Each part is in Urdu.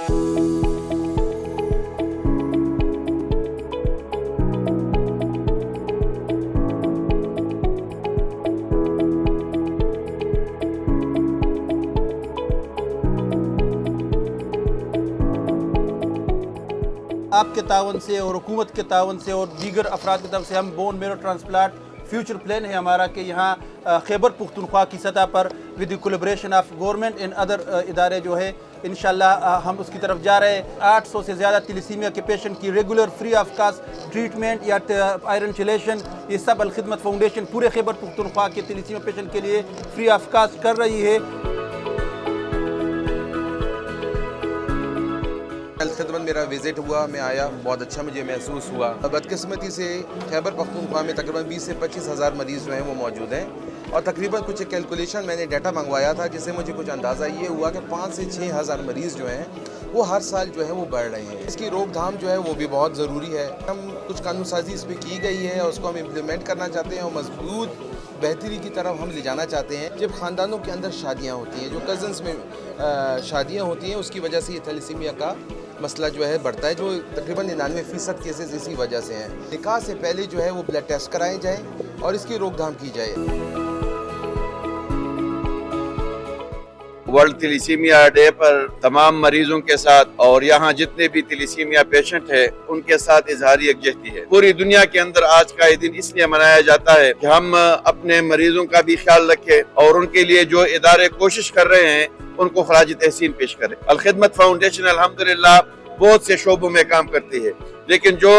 آپ کے تعاون سے اور حکومت کے تعاون سے اور دیگر افراد کی طرف سے ہم bone marrow transplant future plan ہے ہمارا کہ یہاں خیبر پختونخوا کی سطح پر with the collaboration of government and other ادارے جو ہے انشاءاللہ ہم اس کی طرف جا رہے ہیں۔ 800 سے زیادہ تلیسیمیا کے پیشنٹ کی regular free of cost treatment یا آئرن چلیشن یہ سب الخدمت فاؤنڈیشن پورے خیبر پختونخوا کے تلیسیمیا پیشنٹ کے لیے فری آف کاسٹ کر رہی ہے۔ الخدمت میرا وزٹ ہوا، میں آیا، بہت اچھا مجھے محسوس ہوا۔ بدقسمتی سے خیبر پختونخوا میں تقریباً 20 سے 25 ہزار مریض جو ہیں وہ موجود ہیں، اور تقریباً کچھ کیلکولیشن میں نے ڈیٹا منگوایا تھا جس سے مجھے کچھ اندازہ یہ ہوا کہ 5 سے 6 ہزار مریض جو ہیں وہ ہر سال جو ہے وہ بڑھ رہے ہیں۔ اس کی روک تھام جو ہے وہ بھی بہت ضروری ہے۔ ہم کچھ قانون سازی اس پہ کی گئی ہے اور اس کو ہم امپلیمنٹ کرنا چاہتے ہیں اور مضبوط بہتری کی طرف ہم لے جانا چاہتے ہیں۔ جب خاندانوں کے اندر شادیاں ہوتی ہیں، جو کزنس میں شادیاں ہوتی ہیں، اس کی وجہ سے یہ تھیلیسیمیا کا مسئلہ جو ہے بڑھتا ہے، جو تقریباً 99% کیسز اسی وجہ سے ہیں۔ نکاح سے پہلے جو ہے وہ بلڈ ٹیسٹ کرائے جائیں اور اس کی روک تھام کی جائے۔ ورلڈ تھیلیسیمیا ڈے پر تمام مریضوں کے ساتھ اور یہاں جتنے بھی تھیلیسیمیا پیشنٹ ہیں ان کے ساتھ اظہار یکجہتی ہے۔ پوری دنیا کے اندر آج کا یہ دن اس لیے منایا جاتا ہے کہ ہم اپنے مریضوں کا بھی خیال رکھیں اور ان کے لیے جو ادارے کوشش کر رہے ہیں ان کو خراج تحسین پیش کریں۔ الخدمت فاؤنڈیشن الحمدللہ بہت سے شعبوں میں کام کرتی ہے، لیکن جو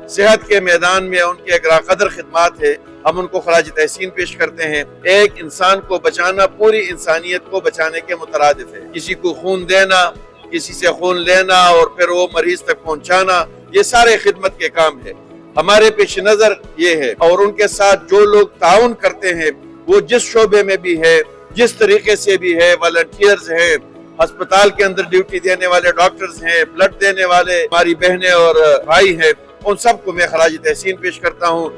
صحت کے میدان میں ان کے گراں قدر خدمات ہے ہم ان کو خراج تحسین پیش کرتے ہیں۔ ایک انسان کو بچانا پوری انسانیت کو بچانے کے مترادف ہے۔ کسی کو خون دینا، کسی سے خون لینا اور پھر وہ مریض تک پہنچانا، یہ سارے خدمت کے کام ہے۔ ہمارے پیش نظر یہ ہے اور ان کے ساتھ جو لوگ تعاون کرتے ہیں وہ جس شعبے میں بھی ہے، جس طریقے سے بھی ہے، والنٹیئرز ہیں، ہسپتال کے اندر ڈیوٹی دینے والے ڈاکٹرز ہیں، بلڈ دینے والے ہماری بہنیں اور بھائی ہیں، ان سب کو میں خراج تحسین پیش کرتا ہوں۔